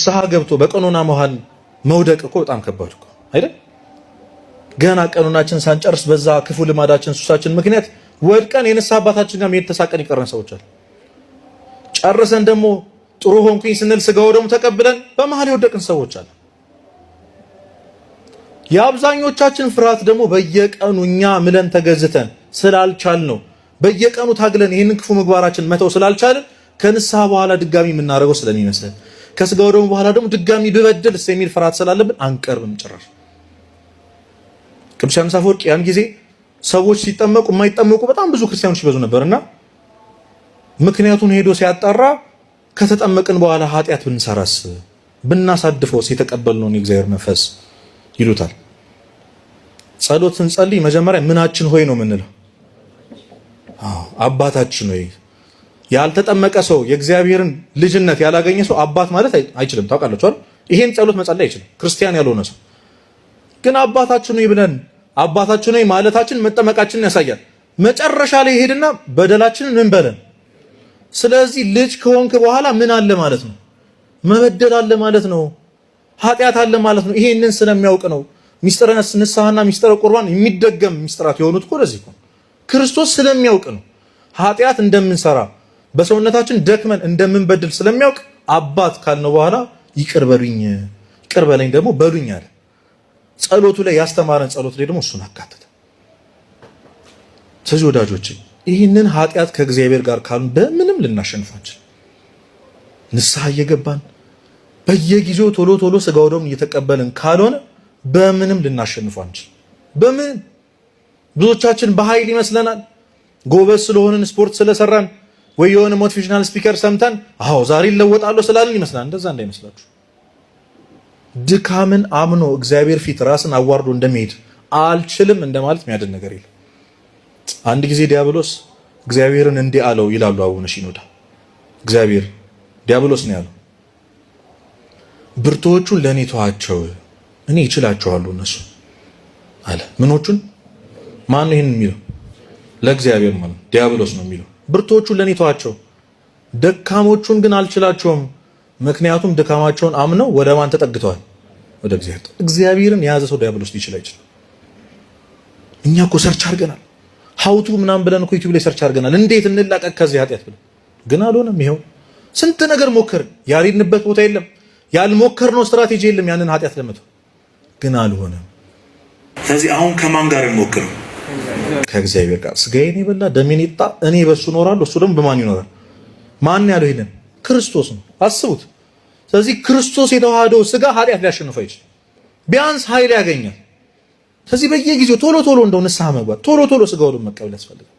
ንስሐ ገብቶ በቀኖና መሃል መውደቅ እኮ በጣም ከባድ እኮ አይደል? ገና ቀኖናችን ሳንጨርስ በዛ ክፉ ልማዳችን ሱሳችን ምክንያት ወድቀን የንስሐ አባታችን ጋር መሄድ ተሳቀን ይቀረን ሰዎች አሉ። ጨርሰን ደግሞ ጥሩ ሆንኩኝ ስንል ስጋው ደግሞ ተቀብለን በመሃል የወደቅን ሰዎች አሉ። የአብዛኞቻችን ፍርሃት ደግሞ በየቀኑ እኛ ምለን ተገዝተን ስላልቻል ነው። በየቀኑ ታግለን ይህንን ክፉ ምግባራችን መተው ስላልቻልን ከንስሐ በኋላ ድጋሚ የምናደርገው ስለሚመስለን ከስጋው ደግሞ በኋላ ደግሞ ድጋሚ ብበድልስ የሚል ፍርሃት ስላለብን አንቀርብም ጭራሽ። ቅዱስ ዮሐንስ አፈወርቅ ያን ጊዜ ሰዎች ሲጠመቁ የማይጠመቁ በጣም ብዙ ክርስቲያኖች ይበዙ ነበርና ምክንያቱን ሄዶ ሲያጣራ ከተጠመቅን በኋላ ኃጢአት ብንሰራስ ብናሳድፈውስ የተቀበልነውን የእግዚአብሔር መንፈስ ይሉታል። ጸሎት ስንጸልይ መጀመሪያ ምናችን ሆይ ነው የምንለው? አባታችን ሆይ። ያልተጠመቀ ሰው የእግዚአብሔርን ልጅነት ያላገኘ ሰው አባት ማለት አይችልም። ታውቃላችሁ አይደል? ይሄን ጸሎት መጸለይ አይችልም ክርስቲያን ያልሆነ ሰው። ግን አባታችን ሆይ ብለን አባታችን ሆይ ማለታችን መጠመቃችንን ያሳያል። መጨረሻ ላይ ሄድና በደላችንን ምን በለን። ስለዚህ ልጅ ከሆንክ በኋላ ምን አለ ማለት ነው? መበደል አለ ማለት ነው። ኃጢአት አለ ማለት ነው። ይሄንን ስለሚያውቅ ነው ሚስጥረ ንስሐና ሚስጥረ ቁርባን የሚደገም ሚስጥራት የሆኑት እኮ ለዚህ ነው። ክርስቶስ ስለሚያውቅ ነው ኃጢአት እንደምንሰራ በሰውነታችን ደክመን እንደምንበድል ስለሚያውቅ አባት ካልነው በኋላ ይቅር በሉኝ ይቅር በለኝ ደግሞ በሉኝ አለ። ጸሎቱ ላይ ያስተማረን ጸሎት ላይ ደግሞ እሱን አካተተ። ስለዚህ ወዳጆች ይህንን ኃጢአት ከእግዚአብሔር ጋር ካሉ በምንም ልናሸንፋችን ንስሐ እየገባን በየጊዜው ቶሎ ቶሎ ስጋው ደሙን እየተቀበልን ካልሆነ በምንም ልናሸንፈው አንችል። በምን ብዙዎቻችን በኃይል ይመስለናል ጎበዝ ስለሆንን ስፖርት ስለሰራን ወይ የሆነ ሞቲቬሽናል ስፒከር ሰምተን አዎ ዛሬ ይለወጣለሁ ስላልን ይመስላል። እንደዛ እንዳይመስላችሁ። ድካምን አምኖ እግዚአብሔር ፊት ራስን አዋርዶ እንደሚሄድ አልችልም እንደማለት የሚያድን ነገር የለም። አንድ ጊዜ ዲያብሎስ እግዚአብሔርን እንዲህ አለው ይላሉ አቡነ ሺኖዳ። እግዚአብሔር ዲያብሎስ ነው ያለው ብርቶቹን ለኔ ተዋቸው እኔ እችላቸዋለሁ እነሱ አለ። ምኖቹን? ማን ነው ይሄን የሚለው? ለእግዚአብሔር ማለት ዲያብሎስ ነው የሚለው። ብርቶቹን ለኔ ተዋቸው ደካሞቹን ግን አልችላቸውም። ምክንያቱም ድካማቸውን አምነው ወደ ማን ተጠግተዋል? ወደ እግዚአብሔር። እግዚአብሔርን የያዘ ሰው ዲያብሎስ ሊችል አይችልም። እኛ እኮ ሰርች አድርገናል ሀውቱ ምናምን ብለን እኮ ዩቲዩብ ላይ ሰርች አድርገናል እንዴት እንላቀቅ ከዚህ ኃጢአት ብለን፣ ግን አልሆነም። ይሄው ስንት ነገር ሞከርን፣ ያልሄድንበት ቦታ የለም፣ ያልሞከርነው ስትራቴጂ የለም ያንን ኃጢአት ለመተው፣ ግን አልሆነም። ስለዚህ አሁን ከማን ጋር እንሞክር? ከእግዚአብሔር ጋር። ስጋዬን የበላ ደሜን የጠጣ እኔ በሱ እኖራለሁ እሱ ደግሞ በማን ይኖራል? ማን ያለው ይሄንን? ክርስቶስ ነው። አስቡት። ስለዚህ ክርስቶስ የተዋሃደው ስጋ ኃጢአት ሊያሸንፈው ይችላል፣ ቢያንስ ኃይል ያገኛል። ስለዚህ በየጊዜው ቶሎ ቶሎ እንደው ንስሐ መግባት ቶሎ ቶሎ ስጋውን መቀበል ያስፈልጋል።